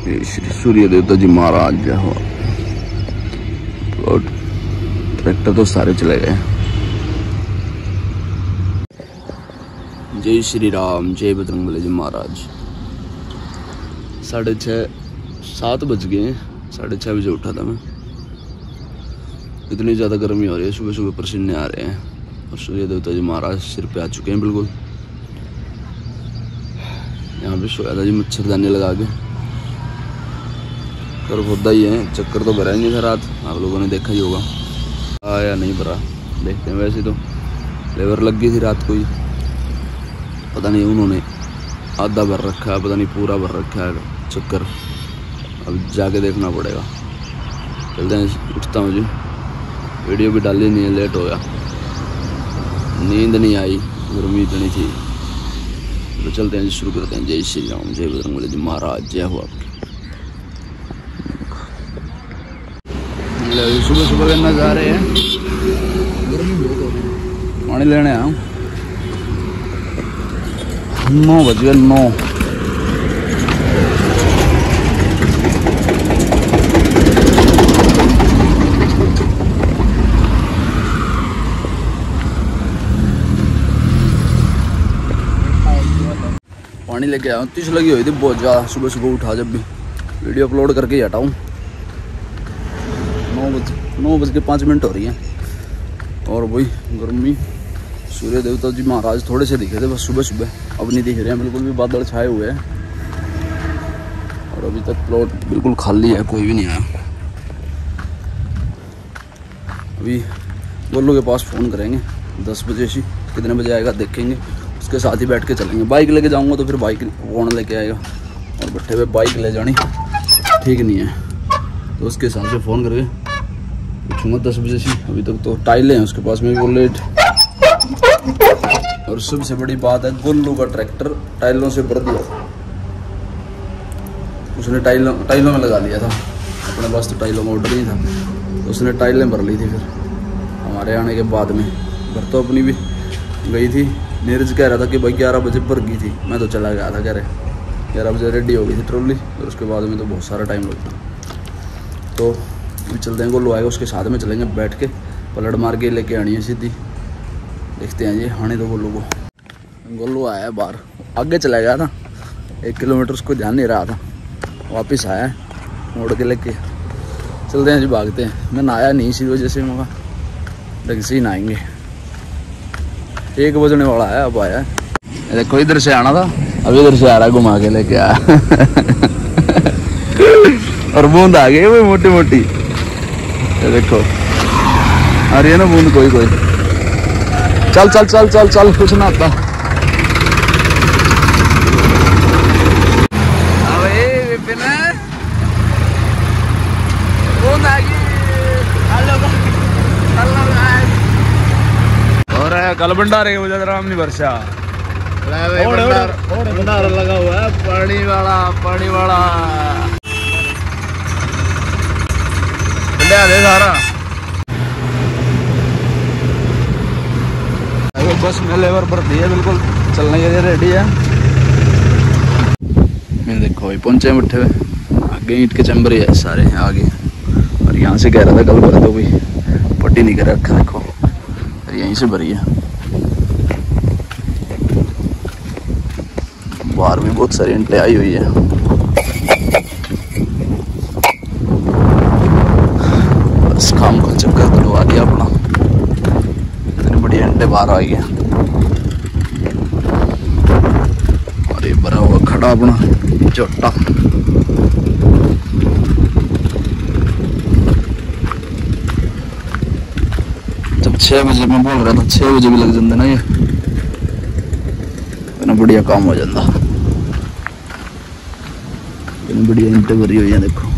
श्री सूर्य देवता जी महाराज जय हो। और ट्रैक्टर तो सारे चले गए। जय श्री राम, जय बजरंगबली जी महाराज। 6:30 बज गए। 6:30 बजे उठा था मैं। इतनी ज़्यादा गर्मी हो रही है, सुबह सुबह पसीने आ रहे हैं। और सूर्य देवता जी महाराज सिर पे आ चुके हैं बिल्कुल। यहाँ पे सोया था जी मच्छरदानी लगा के। कर होता ही है, चक्कर तो भरा ही नहीं था रात, आप लोगों ने देखा ही होगा। आया नहीं भरा, देखते हैं। वैसे तो लेबर लग गई थी रात को ही, पता नहीं उन्होंने आधा भर रखा है, पता नहीं पूरा भर रखा है चक्कर। अब जाके देखना पड़ेगा। चलते हैं, उठता हूँ जी। वीडियो भी डाली नहीं है, लेट हो गया। नींद नहीं आई, गर्मी इतनी थी। तो चलते हैं जी, शुरू करते हैं। जय श्री राम, जय बजरंगबली जी महाराज जय हो आपकी। सुबह सुबह के नज़ारे हैं, गर्मी बहुत हो रही है। पानी लेने आया हूँ। 9 बज गए। 9 पानी लेके आया हूँ। 30 लगी हुई थी बहुत ज़्यादा। सुबह सुबह उठा, जब भी वीडियो अपलोड करके ही हटाऊँ। 9 बज के 5 मिनट हो रही है। और वही गर्मी। सूर्य देवता जी महाराज थोड़े से दिखे थे बस सुबह सुबह, अब नहीं दिख रहे हैं बिल्कुल भी। बादल छाए हुए हैं और अभी तक प्लॉट बिल्कुल खाली है, कोई भी नहीं आया। अभी गोलू के पास फ़ोन करेंगे 10 बजे से। कितने बजे आएगा देखेंगे, उसके साथ ही बैठ के चलेंगे। बाइक लेके जाऊंगा तो फिर बाइक कौन लेके आएगा, और भट्टे पे बाइक ले जानी ठीक नहीं है। तो उसके हिसाब से फ़ोन करके पूछूंगा 10 बजे से। अभी तक तो टाइलें हैं उसके पास में भी, वो लेट। और सबसे बड़ी बात है, गोलू का ट्रैक्टर टाइलों से भर दिया था उसने। टाइलों में लगा लिया था अपने पास, तो टाइलों का ऑर्डर नहीं था, तो उसने टाइलें भर ली थी। फिर हमारे आने के बाद में घर तो अपनी भी गई थी। नीरज कह रहा था कि भाई 11 बजे भर गई थी। मैं तो चला गया था, कह रहे 11 बजे रेडी हो गई थी ट्रॉली। और उसके बाद में तो बहुत सारा टाइम लगता। तो अभी चलते हैं, गोलू आएगा उसके साथ में चलेंगे, बैठ के पलट मार के लेके आनी है सीधी। देखते हैं जी, आने दो गोलू को। गोलू आया है बाहर, आगे चला गया था 1 किलोमीटर, उसको ध्यान नहीं रहा था। वापस आया है मोड़ के लेके। चलते हैं जी, भागते हैं। मैं नहाया नहीं इसी वजह से, मगा ढंग से ही नहाएंगे। 1 बजने वाला है, अब आया है। देखो इधर से आना था, अब इधर से आ रहा, घुमा के लेके आया। और बूंद आ गई वो मोटी मोटी, ये देखो आ रही है ना बूंद कोई कोई। चल चल चल चल चल, कुछ ना आता। बूंद आ गई। और कल भंडारे की वजह राम नहीं वर्षा, भंडारा लगा हुआ है। पानी वाला दे सारा। बस में लेबर भरती है बिल्कुल, चलने के लिए रेडी है। मैं देखो भाई पहुंचे बैठे हुए, आगे ईंट के चैम्बर ही है सारे आगे। और यहाँ से कह रहा था कल भर दो, कोई पट्टी नहीं कर रखा। देखो और यहीं से भरी है। बाहर भी बहुत सारी ईंटें आई हुई है। बस काम का चक्कर करवा दिया अपना। इतनी बड़ी ईंटें बाहर आई है। और ये भरा हुआ खड़ा अपना चोटा। जब 6 बजे मैं बोल रहा था, 6 बजे भी लग जाते ना, ये इतना बढ़िया काम हो जाता। इतनी बढ़िया ईंटें भरी हुई है देखो।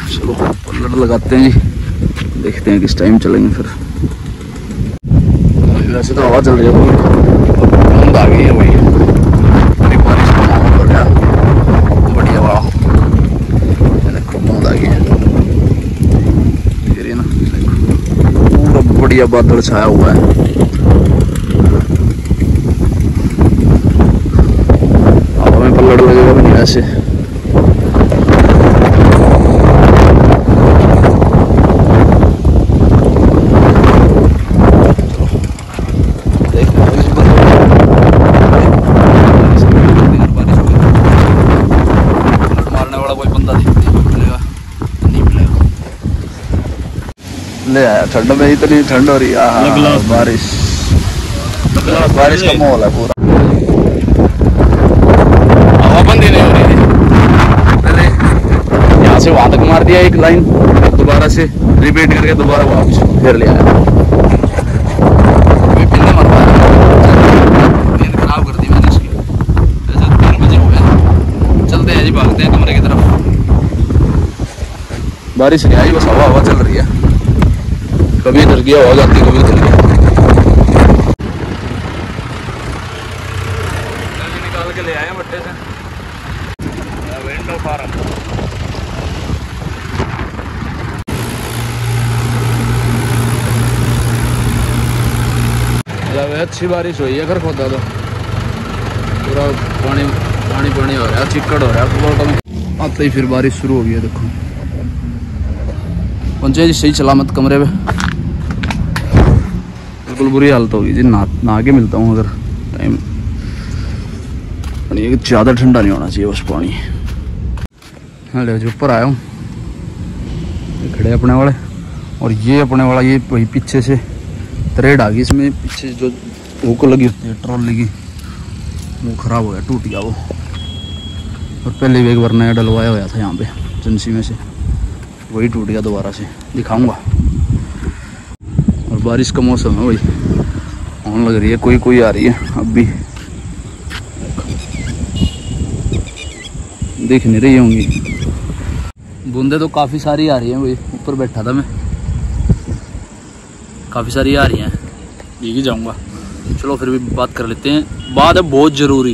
चलो पलट लगाते हैं जी, देखते हैं किस टाइम चलेंगे फिर। वैसे तो हवा चल रही है, बूंद आ गई है वही, बारिश का माहौल हो गया बढ़िया। वाह देखो बूंद आ गई है, ना देखो पूरा बढ़िया बादल छाया हुआ है। ऐसे। मारने वाला कोई बंदा मिलेगा नहीं मिलेगा। ले आया ठंड में, इतनी ठंड हो रही है, बारिश का माहौल है पूरा। हवा बंद ही नहीं हो रही थी, पहले यहाँ से वहां तक मार दिया एक लाइन, दोबारा से रिपीट करके दोबारा वापस फिर ले आया। नींद खराब कर दी मैंने इसकी। ऐसे 3 बजे हो गए, चलते हैं जी, भागते हैं कमरे की तरफ। बारिश नहीं आई, बस हवा चल रही है, कभी इधर गया हो जाती है, कभी उधर गया। निकाल के ले आए भट्टे से विंडो फार्म। अच्छी बारिश हुई है, घर खोदा तो पूरा पानी पानी पानी हो रहा है, चिक्कड़ हो रहा है प्लॉट में। आते ही फिर बारिश शुरू हो गई है, देखो पहुंचे जी सही सलामत कमरे पे। बिल्कुल बुरी हालत होगी जी, नहा के मिलता हूँ अगर टाइम। पानी ज़्यादा ठंडा नहीं होना चाहिए बस पानी। हाँ ले जो ऊपर आया हूँ, खड़े अपने वाले, और ये अपने वाला ये वही पीछे से थ्रेड आ गई इसमें, पीछे जो हुक लगी होती है ट्रॉली की, वो ख़राब हो गया, टूट गया वो। और पहले भी एक बार नया डलवाया हुआ था यहाँ पे एजेंसी में से, वही टूट गया, दोबारा से दिखाऊंगा। और बारिश का मौसम है, वही ऑन लग रही है, कोई कोई आ रही है, अब भी दिख नहीं रही होंगी। बूंदे तो काफ़ी सारी आ रही हैं, वही ऊपर बैठा था मैं, काफ़ी सारी आ रही हैं, भीग ही जाऊँगा। चलो फिर भी बात कर लेते हैं, बात है बहुत ज़रूरी।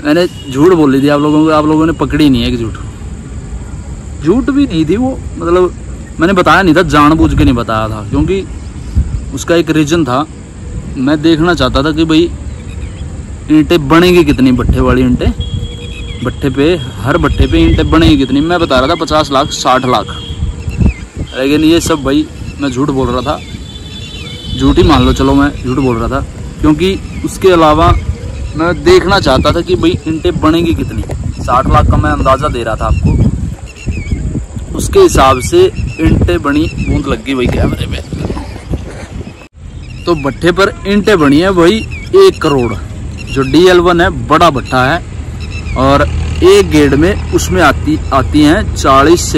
मैंने झूठ बोल ली थी आप लोगों को, आप लोगों ने पकड़ी नहीं है कि झूठ भी नहीं थी वो, मतलब मैंने बताया नहीं था, जानबूझ के नहीं बताया था, क्योंकि उसका एक रीज़न था। मैं देखना चाहता था कि भाई ईंटें बनेंगी कितनी, भट्ठे वाली ईंटें, भट्ठे पे हर भट्ठे पे ईंटें बनेंगी कितनी। मैं बता रहा था 50 लाख 60 लाख, लेकिन ये सब भाई मैं झूठ बोल रहा था, झूठ ही मान लो, चलो मैं झूठ बोल रहा था, क्योंकि उसके अलावा मैं देखना चाहता था कि भाई ईंटें बनेंगी कितनी। 60 लाख का मैं अंदाज़ा दे रहा था आपको, उसके हिसाब से ईंटें बनी, बूंद लग गई वही कैमरे में। तो भट्ठे पर ईंटें बनी है वही 1 करोड़, जो DL1 है, बड़ा भट्ठा है, और एक गेड़ में उसमें आती हैं 35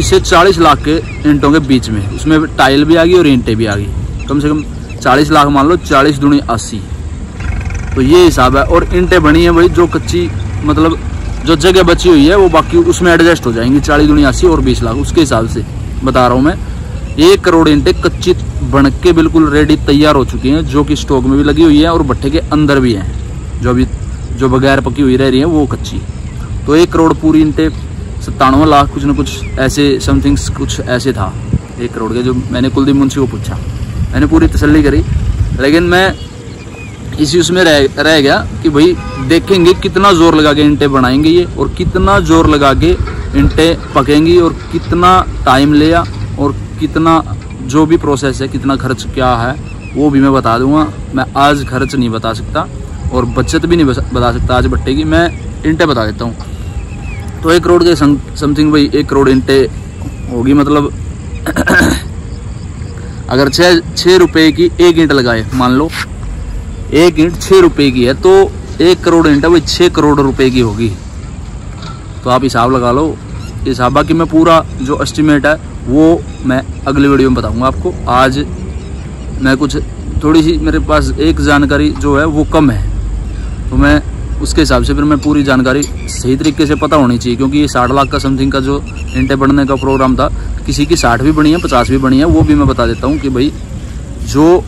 से 40 लाख के ईंटों के बीच में। उसमें टाइल भी आ गई और ईंटें भी आ गई, कम से कम 40 लाख मान लो, 40 दूनी 80, तो ये हिसाब है। और ईंटें बनी है वही जो कच्ची, मतलब जो जगह बची हुई है वो बाकी उसमें एडजस्ट हो जाएंगी, 40 दूनी 80 और 20 लाख, उसके हिसाब से बता रहा हूँ मैं। 1 करोड़ ईंटें कच्ची बन के बिल्कुल रेडी तैयार हो चुकी हैं, जो कि स्टॉक में भी लगी हुई है और भट्ठे के अंदर भी हैं, जो बगैर पकी हुई रह रही है वो कच्ची। तो 1 करोड़ पूरी ईंटें, 97 लाख कुछ न कुछ ऐसे समथिंग कुछ ऐसे था 1 करोड़ के, जो मैंने कुलदीप मुंशी को पूछा, मैंने पूरी तसल्ली करी, लेकिन मैं इसी उसमें रह गया कि भाई देखेंगे कितना जोर लगा के ईंटें बनाएंगे ये, और कितना जोर लगा के ईंटें पकेंगी, और कितना टाइम लिया, और कितना जो भी प्रोसेस है, कितना खर्च क्या है वो भी मैं बता दूंगा। मैं आज खर्च नहीं बता सकता और बचत भी नहीं बता सकता आज भट्टे की, मैं ईंटें बता देता हूँ। तो 1 करोड़ के समथिंग भाई 1 करोड़ ईंटें होगी, मतलब अगर 6 रुपये की 1 ईंट लगाए, मान लो 1 ईंट 6 रुपये की है, तो 1 करोड़ ईंट भाई 6 करोड़ रुपए की होगी। तो आप हिसाब लगा लो, हिसाब। बाकी मैं पूरा जो एस्टिमेट है वो मैं अगली वीडियो में बताऊंगा आपको। आज मैं कुछ थोड़ी सी, मेरे पास एक जानकारी जो है वो कम है, तो मैं उसके हिसाब से फिर मैं पूरी जानकारी सही तरीके से पता होनी चाहिए, क्योंकि ये 60 लाख का समथिंग का जो ईंटें बढ़ने का प्रोग्राम था, किसी की 60 भी बनी है, 50 भी बनी है, वो भी मैं बता देता हूँ कि भाई जो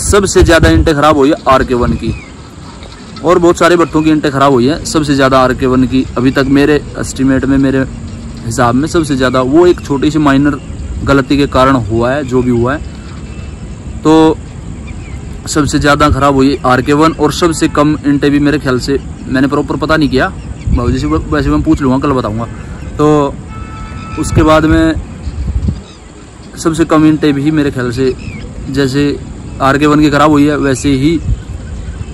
सबसे ज़्यादा ईंटें ख़राब हुई है RK1 की, और बहुत सारे भट्टों की ईंटें ख़राब हुई है, सबसे ज़्यादा RK1 की अभी तक मेरे एस्टिमेट में, मेरे हिसाब में सबसे ज़्यादा। वो एक छोटी सी माइनर गलती के कारण हुआ है जो भी हुआ है, तो सबसे ज़्यादा ख़राब हुई RK1 और सबसे कम ईंटें भी मेरे ख्याल से, मैंने प्रॉपर पता नहीं किया बाबूजी से, वैसे मैं पूछ लूँगा, कल बताऊँगा। तो उसके बाद में सबसे कम ईंटें भी मेरे ख्याल से जैसे RK1 की ख़राब हुई है, वैसे ही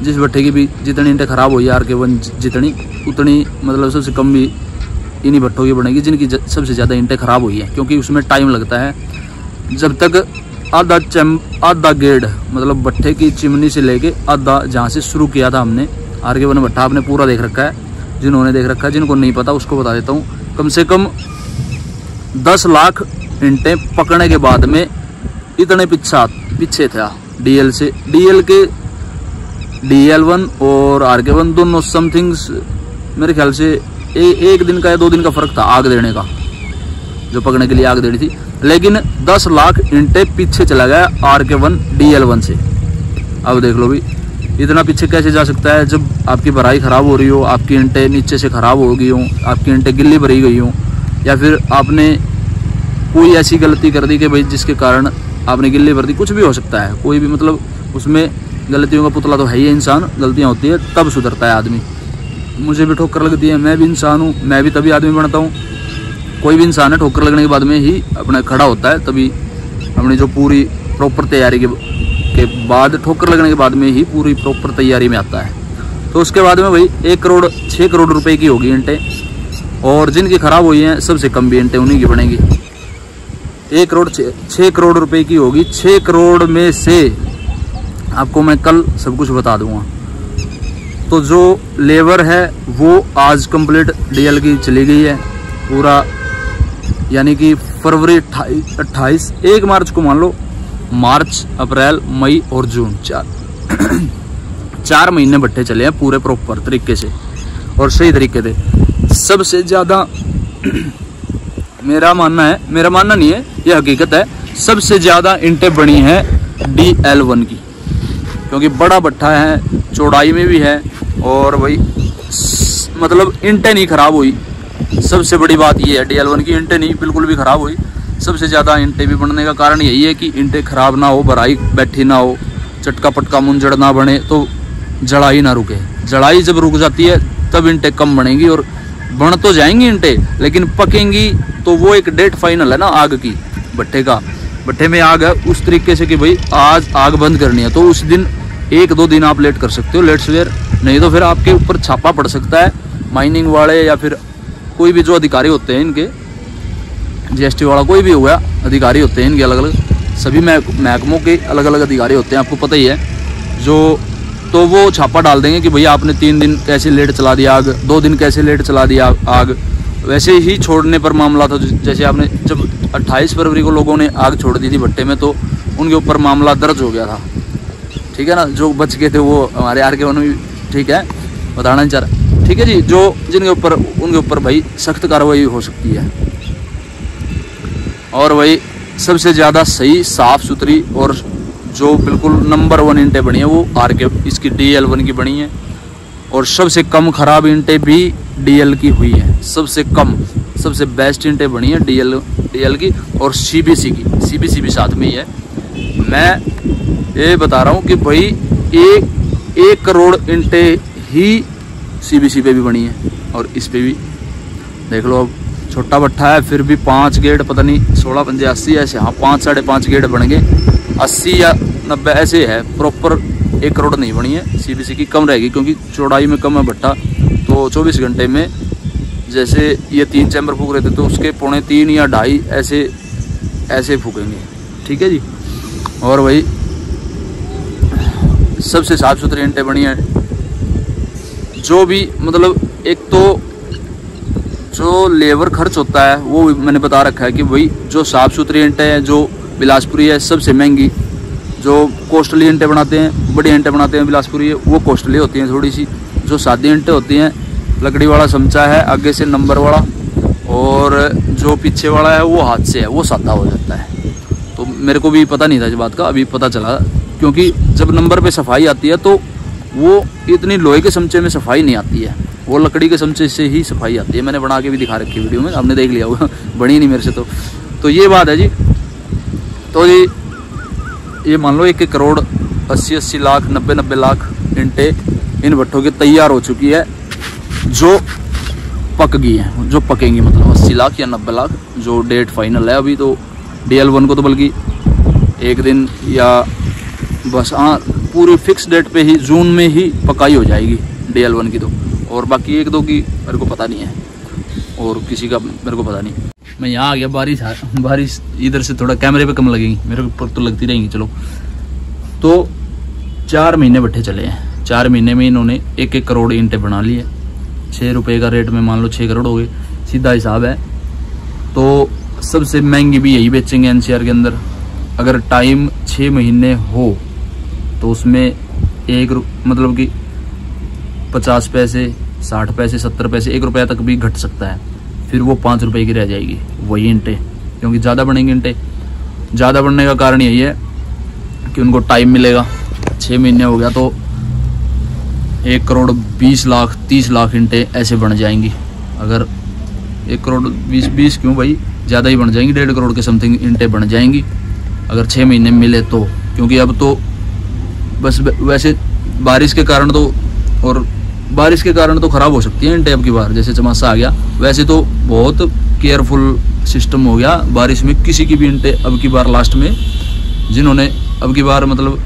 जिस भट्टे की भी जितनी ईंटें ख़राब हुई है RK1 जितनी उतनी मतलब सबसे कम भी इन्हीं भट्टों की बनेगी जिनकी सबसे ज़्यादा ईंटें ख़राब हुई है, क्योंकि उसमें टाइम लगता है। जब तक आधा गेड़ मतलब भट्टे की चिमनी से लेके आधा जहाँ से शुरू किया था हमने RK1 भट्टा, आपने पूरा देख रखा है, जिन्होंने देख रखा है, जिनको नहीं पता उसको बता देता हूँ। कम से कम 10 लाख ईंटें पकड़ने के बाद में इतने पीछे था DL से, DL के DL1 और RK1 दोनों समथिंग्स मेरे ख्याल से एक दिन का या 2 दिन का फ़र्क था आग देने का, जो पकड़ने के लिए आग देनी थी। लेकिन 10 लाख ईंटें पीछे चला गया RK1 DL1 से। अब देख लो भी इतना पीछे कैसे जा सकता है, जब आपकी भराई ख़राब हो रही हो, आपकी ईंटें नीचे से ख़राब हो गई हों, आपकी ईंटें गिल्ली भरी गई हों, या फिर आपने कोई ऐसी गलती कर दी कि भाई जिसके कारण आपने गिल्ली भर दी, कुछ भी हो सकता है, कोई भी मतलब उसमें गलतियों का पुतला तो है ही, इंसान गलतियाँ होती है तब सुधरता है आदमी। मुझे भी ठोकर लगती है, मैं भी इंसान हूँ, मैं भी तभी आदमी बनता हूँ। कोई भी इंसान है ठोकर लगने के बाद में ही अपना खड़ा होता है, तभी अपनी जो पूरी प्रॉपर तैयारी के बाद ठोकर लगने के बाद में ही पूरी प्रॉपर तैयारी में आता है। तो उसके बाद में भाई 6 करोड़ रुपए की होगी ईंटें, और जिनकी ख़राब हुई हैं सबसे कम भी ईंटें उन्हीं की बनेगी। 6 करोड़ रुपए की होगी, 6 करोड़ में से आपको मैं कल सब कुछ बता दूंगा। तो जो लेबर है वो आज कंप्लीट DL की चली गई है पूरा, यानी कि फरवरी 28 1 मार्च को मान लो, मार्च, अप्रैल, मई और जून 4 महीने भट्टे चले हैं पूरे प्रॉपर तरीके से और सही तरीके से। सबसे ज़्यादा मेरा मानना नहीं है, ये हकीकत है, सबसे ज़्यादा ईंटें बनी हैं DL1 की, क्योंकि बड़ा भट्टा है, चौड़ाई में भी है, और भाई मतलब ईंटें नहीं ख़राब हुई। सबसे बड़ी बात ये है DL1 की ईंटें नहीं बिल्कुल भी ख़राब हुई। सबसे ज़्यादा ईंटें भी बनने का कारण यही है कि ईंटें ख़राब ना हो, भराई बैठी ना हो, चटका पटका मुंजड़ ना बने, तो जड़ाई ना रुके। जड़ाई जब रुक जाती है तब ईंटें कम बनेंगी, और बन तो जाएंगी ईंटें लेकिन पकेंगी। तो वो एक डेट फाइनल है ना आग की, भट्टे में आग है उस तरीके से कि भाई आज आग बंद करनी है, तो उस दिन 1-2 दिन आप लेट कर सकते हो, लेट सवेर, नहीं तो फिर आपके ऊपर छापा पड़ सकता है। माइनिंग वाले या फिर कोई भी जो अधिकारी होते हैं इनके, GST वाला कोई भी हुआ अधिकारी होते हैं इनके, अलग अलग सभी महकमों के अलग अलग अधिकारी होते हैं, आपको पता ही है जो, तो वो छापा डाल देंगे कि भैया आपने 3 दिन कैसे लेट चला दिया आग, 2 दिन कैसे लेट चला दिया आग। वैसे ही छोड़ने पर मामला था, जैसे आपने जब 28 फरवरी को लोगों ने आग छोड़ दी थी भट्टे में, तो उनके ऊपर मामला दर्ज हो गया था, ठीक है ना। जो बच गए थे वो हमारे RK1 भी, ठीक है, बताना नहीं चाह रहा, ठीक है जी। जो जिनके ऊपर, उनके ऊपर भाई सख्त कार्रवाई हो सकती है। और भाई सबसे ज़्यादा सही, साफ़ सुथरी और जो बिल्कुल नंबर 1 ईंटें बनी है वो इसकी DL1 की बनी है, और सबसे कम ख़राब ईंटें भी DL की हुई है। सबसे कम, सबसे बेस्ट ईंटें बनी है DL की, और CBC भी साथ में ही है। मैं ये बता रहा हूँ कि भाई 1 करोड़ ईंटें ही CBC पे भी बनी है, और इस पे भी देख लो। अब छोटा भट्टा है फिर भी 5 गेट, पता नहीं 16, 5, 80 ऐसे, हाँ 5, 5.5 गेट बन गए, 80 या 90 ऐसे है, प्रॉपर 1 करोड़ नहीं बनी है। CBC की कम रहेगी क्योंकि चौड़ाई में कम है भट्टा, तो 24 घंटे में जैसे ये 3 चैम्बर फूक रहे थे तो उसके 3.25 या 2.5 ऐसे फूकेंगे, ठीक है जी। और वही सबसे साफ़ सुथरी ईंटें बनी है। जो भी मतलब एक तो जो लेबर खर्च होता है वो मैंने बता रखा है कि भाई जो साफ़ सुथरी ईंटें हैं, जो बिलासपुरी है सबसे महंगी, जो कॉस्टली ईंटें बनाते हैं, बड़ी ईंटें बनाते हैं बिलासपुरी है, वो कॉस्टली होती हैं थोड़ी सी। जो सादी ईंटें होती हैं, लकड़ी वाला समचा है आगे से नंबर वाला, और जो पीछे वाला है वो हाथ से है, वो सादा हो जाता है। तो मेरे को भी पता नहीं था इस बात का, अभी पता चला, क्योंकि जब नंबर पे सफाई आती है तो वो इतनी लोहे के समचे में सफाई नहीं आती है, वो लकड़ी के समचे से ही सफाई आती है। मैंने बना के भी दिखा रखी वीडियो में, आपने देख लिया होगा, बनी नहीं मेरे से तो ये बात है जी। तो ये मान लो 1 करोड़ 80-80 लाख 90-90 लाख ईंटें इन भट्टों की तैयार हो चुकी है, जो पक गई हैं, जो पकेंगी, मतलब 80 लाख या 90 लाख जो डेट फाइनल है अभी। तो DL1 को तो बल्कि एक दिन या बस हाँ पूरी फिक्स डेट पे ही जून में ही पकाई हो जाएगी DL1 की तो, और बाकी एक दो की मेरे को पता नहीं है और किसी का मेरे को पता नहीं। मैं यहाँ आ गया, बारिश इधर से थोड़ा कैमरे पे कम लगेगी, मेरे ऊपर तो लगती रहेंगी। चलो, तो 4 महीने भट्टे चले हैं, 4 महीने में इन्होंने 1-1 करोड़ ईंटें बना ली है। 6 रुपये का रेट में मान लो 6 करोड़ हो गए, सीधा हिसाब है। तो सबसे महंगी भी यही बेचेंगे NCR के अंदर। अगर टाइम 6 महीने हो तो उसमें मतलब कि 50 पैसे 60 पैसे 70 पैसे 1 रुपया तक भी घट सकता है, फिर वो 5 रुपये की रह जाएगी वही ईंटें, क्योंकि ज़्यादा बढ़ेंगी ईंटें। ज़्यादा बढ़ने का कारण यही है कि उनको टाइम मिलेगा। 6 महीने हो गया तो 1 करोड़ 20 लाख 30 लाख ईंटें ऐसे बन जाएंगी। अगर 1 करोड़ 20 क्यों भाई, ज़्यादा ही बन जाएंगी, 1.5 करोड़ के समथिंग ईंटें बन जाएंगी अगर 6 महीने में मिले तो। क्योंकि अब तो बस वैसे बारिश के कारण तो ख़राब हो सकती है ईंटें अब की बार, जैसे चमासा आ गया। वैसे तो बहुत केयरफुल सिस्टम हो गया बारिश में, किसी की भी ईंटें अब की बार लास्ट में जिन्होंने अब की बार मतलब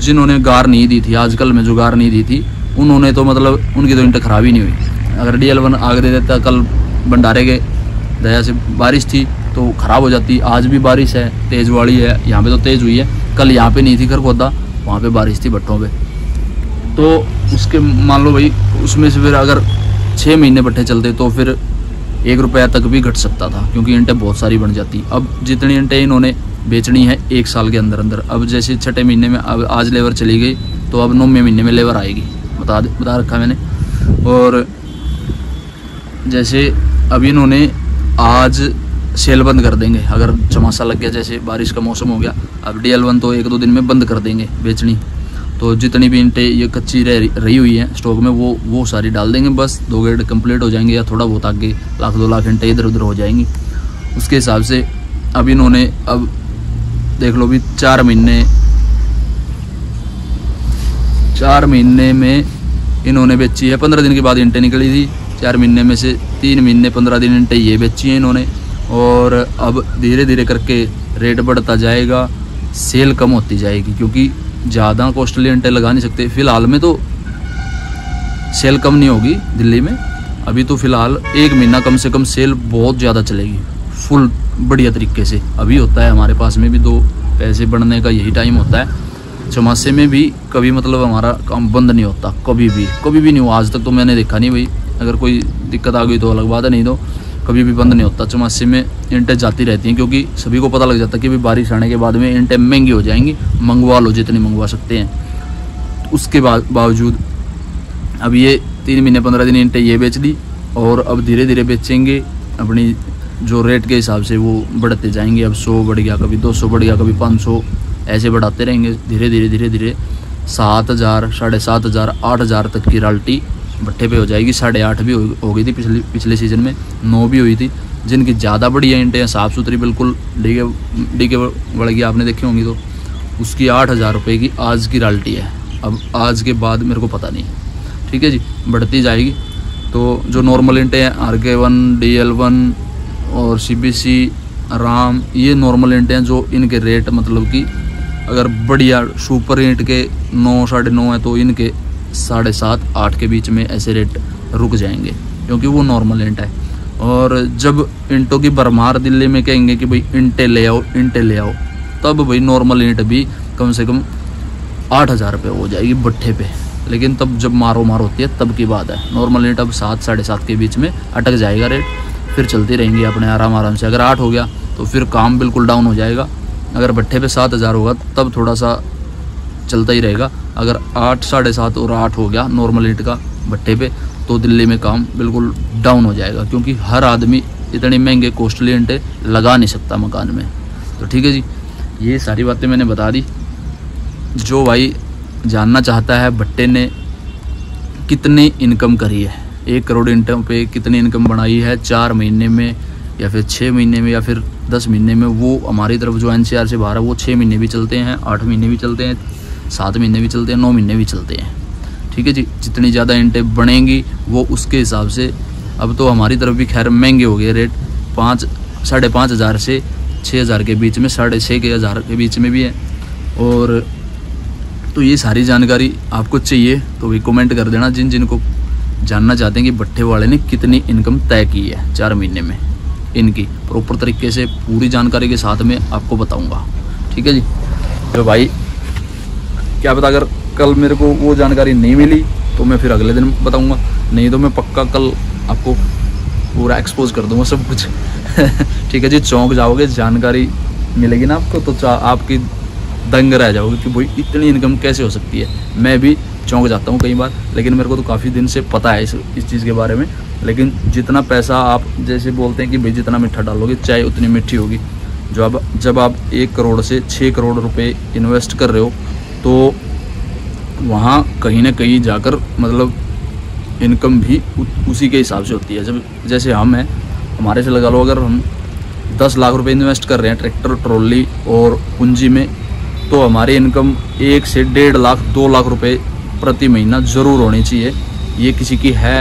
जिन्होंने गार नहीं दी थी, आजकल में जो गार नहीं दी थी उन्होंने तो मतलब उनकी तो ईंटें ख़राब ही नहीं हुई। अगर DL1 आग दे देता, कल भंडारे के दया से बारिश थी तो ख़राब हो जाती। आज भी बारिश है, तेज़ वाली है, यहाँ पे तो तेज़ हुई है, कल यहाँ पे नहीं थी खरखोदा, वहाँ पे बारिश थी भट्टों पे। तो उसके मान लो भाई उसमें से फिर अगर 6 महीने भट्टे चलते तो फिर 1 रुपया तक भी घट सकता था, क्योंकि ईंटें बहुत सारी बन जाती। अब जितनी ईंटें इन्होंने बेचनी है 1 साल के अंदर अंदर, अब जैसे 6ठे महीने में अब आज लेबर चली गई तो अब 9वें महीने में लेबर आएगी, बता रखा मैंने। और जैसे अब इन्होंने आज सेल बंद कर देंगे, अगर चमासा लग गया, जैसे बारिश का मौसम हो गया, अब DL1 तो 1-2 दिन में बंद कर देंगे बेचनी। तो जितनी भी ईंटें ये कच्ची रही हुई हैं स्टॉक में वो सारी डाल देंगे, बस 2 गेट कंप्लीट हो जाएंगे, या थोड़ा बहुत आगे 1-2 लाख ईंटें इधर उधर हो जाएंगी। उसके हिसाब से अब इन्होंने अब देख लो भी 4 महीने में इन्होंने बेची है। 15 दिन के बाद ईंटें निकली थी, 4 महीने में से 3 महीने 15 दिन ईंटें ये बेची हैं इन्होंने। और अब धीरे धीरे करके रेट बढ़ता जाएगा, सेल कम होती जाएगी, क्योंकि ज़्यादा कॉस्टली ईंटें लगा नहीं सकते। फिलहाल में तो सेल कम नहीं होगी दिल्ली में, अभी तो फिलहाल 1 महीना कम से कम सेल बहुत ज़्यादा चलेगी फुल बढ़िया तरीके से। अभी होता है हमारे पास में भी 2 पैसे बढ़ने का यही टाइम होता है। चमासे में भी कभी मतलब हमारा काम बंद नहीं होता, कभी भी नहीं हुआ आज तक तो मैंने देखा नहीं भाई। अगर कोई दिक्कत आ गई तो अलग बात है, नहीं तो कभी भी बंद नहीं होता। चमासे में ईंटें जाती रहती हैं, क्योंकि सभी को पता लग जाता है कि भाई बारिश आने के बाद में ईंटें महंगी हो जाएंगी, मंगवा लो जितनी मंगवा सकते हैं। उसके बावजूद अब ये 3 महीने 15 दिन ईंटें ये बेच दी, और अब धीरे धीरे बेचेंगे अपनी जो रेट के हिसाब से वो बढ़ते जाएंगे। अब 100 बढ़ गया, कभी 200 बढ़ गया, कभी 500, ऐसे बढ़ाते रहेंगे धीरे धीरे 7,000 7,500 8,000 तक की रॉयल्टी भट्टे पे हो जाएगी। 8.5 भी हो गई थी पिछले सीजन में, 9 भी हुई थी। जिनकी ज़्यादा बढ़िया ईंटें हैं, साफ़ सुथरी बिल्कुल डीके बढ़ गया, आपने देखी होंगी, तो उसकी 8,000 रुपये की आज की रॉयल्टी है। अब आज के बाद मेरे को पता नहीं, ठीक है जी, बढ़ती जाएगी। तो जो नॉर्मल ईंटें हैं RK1 DL1 और CBC राम, ये नॉर्मल ईंटें हैं जो इनके रेट मतलब कि अगर बढ़िया सुपर ईंट के 9 साढ़े 9 है तो इनके 7.5 8 के बीच में ऐसे रेट रुक जाएंगे, क्योंकि वो नॉर्मल ईंट है। और जब ईंटों की भरमार दिल्ली में कहेंगे कि भाई ईंटें ले आओ, तब भाई नॉर्मल ईंट भी कम से कम 8,000 रुपये हो जाएगी भट्टे पे। लेकिन तब जब मार होती है तब की बात है। नॉर्मल ईंट अब 7 साढ़े 7 के बीच में अटक जाएगा रेट, फिर चलती रहेंगी अपने आराम से। अगर 8 हो गया तो फिर काम बिल्कुल डाउन हो जाएगा। अगर भट्टे पे 7,000 होगा तब थोड़ा सा चलता ही रहेगा। अगर 8 साढ़े 7 और 8 हो गया नॉर्मल ईंट का भट्टे पे, तो दिल्ली में काम बिल्कुल डाउन हो जाएगा, क्योंकि हर आदमी इतने महंगे कॉस्टली ईंटें लगा नहीं सकता मकान में। तो ठीक है जी, ये सारी बातें मैंने बता दी। जो भाई जानना चाहता है भट्टे ने कितनी इनकम करी है, 1 करोड़ ईंटों पे कितनी इनकम बनाई है 4 महीने में या फिर 6 महीने में या फिर 10 महीने में, वो हमारी तरफ जो NCR से बाहर है वो 6 महीने भी चलते हैं, 8 महीने भी चलते हैं, 7 महीने भी चलते हैं, 9 महीने भी चलते हैं। ठीक है जी, जितनी ज़्यादा ईंटें बनेंगी वो उसके हिसाब से। अब तो हमारी तरफ भी खैर महंगे हो गए रेट, 5,500 से 6,000 के बीच में, 6,500 के बीच में भी है। और तो ये सारी जानकारी आपको चाहिए तो भी कमेंट कर देना, जिनको जानना चाहते हैं कि भट्ठे वाले ने कितनी इनकम तय की है 4 महीने में, इनकी प्रॉपर तरीके से पूरी जानकारी के साथ में आपको बताऊंगा। ठीक है जी। तो भाई क्या पता अगर कल मेरे को वो जानकारी नहीं मिली तो मैं फिर अगले दिन बताऊंगा, नहीं तो मैं पक्का कल आपको पूरा एक्सपोज कर दूंगा सब कुछ। ठीक है जी, चौंक जाओगे, जानकारी मिलेगी ना आपको तो आपकी दंग रह जाओगे कि भाई इतनी इनकम कैसे हो सकती है। मैं भी चौंक जाता हूँ कई बार, लेकिन मेरे को तो काफ़ी दिन से पता है इस चीज़ के बारे में। लेकिन जितना पैसा आप जैसे बोलते हैं कि भाई जितना मीठा डालोगे चाय उतनी मीठी होगी, जब आप 1 करोड़ से 6 करोड़ रुपए इन्वेस्ट कर रहे हो तो वहाँ कहीं ना कहीं जाकर मतलब इनकम भी उसी के हिसाब से होती है। जब जैसे हम हैं, हमारे से लगा लो अगर हम 10 लाख रुपए इन्वेस्ट कर रहे हैं ट्रैक्टर, ट्रॉली और पूंजी में, तो हमारी इनकम 1 से 1.5 लाख 2 लाख रुपए प्रति महीना ज़रूर होनी चाहिए। ये किसी की है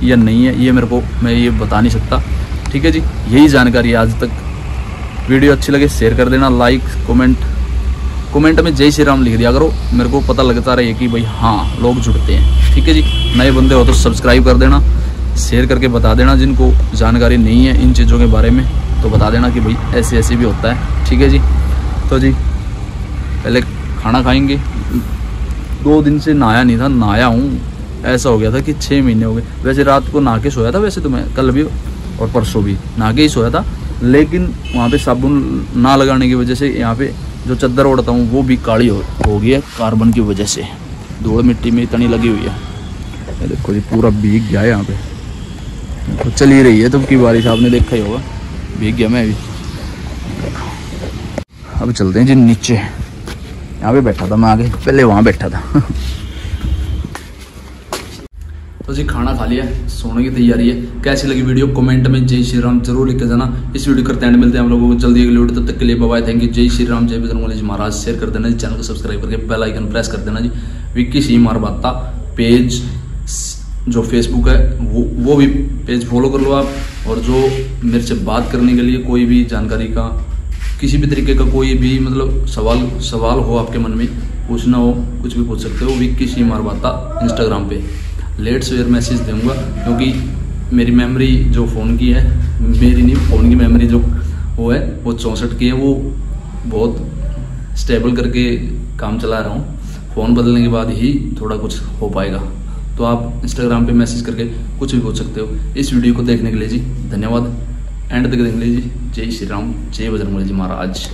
या नहीं है ये मैं ये बता नहीं सकता। ठीक है जी, यही जानकारी आज तक। वीडियो अच्छी लगे शेयर कर देना, लाइक कमेंट में जय श्री राम लिख दिया करो, मेरे को पता लगता रहे कि भाई हाँ लोग जुड़ते हैं। ठीक है जी, नए बंदे हो तो सब्सक्राइब कर देना, शेयर करके बता देना जिनको जानकारी नहीं है इन चीज़ों के बारे में, तो बता देना कि भाई ऐसे ऐसे भी होता है। ठीक है जी। तो जी पहले खाना खाएंगे। 2 दिन से नहाया नहीं था, नहाया हूँ, ऐसा हो गया था कि 6 महीने हो गए। वैसे रात को नहा के सोया था, वैसे तो मैं कल भी और परसों भी नहा के ही सोया था, लेकिन वहाँ पे साबुन ना लगाने की वजह से यहाँ पे जो चादर ओढ़ता हूँ वो भी काली हो गई है कार्बन की वजह से। धूल मिट्टी में इतनी लगी हुई है। ये देखो जी पूरा भीग गया है यहाँ पे, तो चल ही रही है तब की बारिश, आपने देखा ही होगा, भीग गया मैं भी। अब चलते हैं जी नीचे, यहाँ पे बैठा था मैं, आगे पहले वहाँ बैठा था। तो जी खाना खा लिया, सोने की तैयारी है। कैसी लगी वीडियो कमेंट में जय श्री राम जरूर लिख के जाना। इस वीडियो करते हैं, मिलते हैं हम लोगों को जल्दी अगली वीडियो, तब तक के लिए बाय बाय, थैंक यू। जय श्री राम, जय बजरंगबली जी महाराज। शेयर कर देना जी, चैनल को सब्सक्राइब करके बेल आइकन प्रेस कर देना जी। विक्की सी मारवाता पेज जो फेसबुक है वो भी पेज फॉलो कर लो आप। और जो मेरे से बात करने के लिए कोई भी जानकारी का किसी भी तरीके का कोई भी मतलब सवाल हो आपके मन में, पूछना हो, कुछ भी पूछ सकते हो। विक्की सी मारवाता इंस्टाग्राम पे लेट सवेर मैसेज दूंगा, क्योंकि मेरी मेमोरी जो फ़ोन की है, मेरी नहीं फ़ोन की मेमोरी जो वो है वो 64 की है, वो बहुत स्टेबल करके काम चला रहा हूँ। फ़ोन बदलने के बाद ही थोड़ा कुछ हो पाएगा, तो आप इंस्टाग्राम पे मैसेज करके कुछ भी पूछ सकते हो। इस वीडियो को देखने के लिए जी धन्यवाद, एंड तक देखने के लिए जी जय श्री राम, जय बजरंगबली जी महाराज।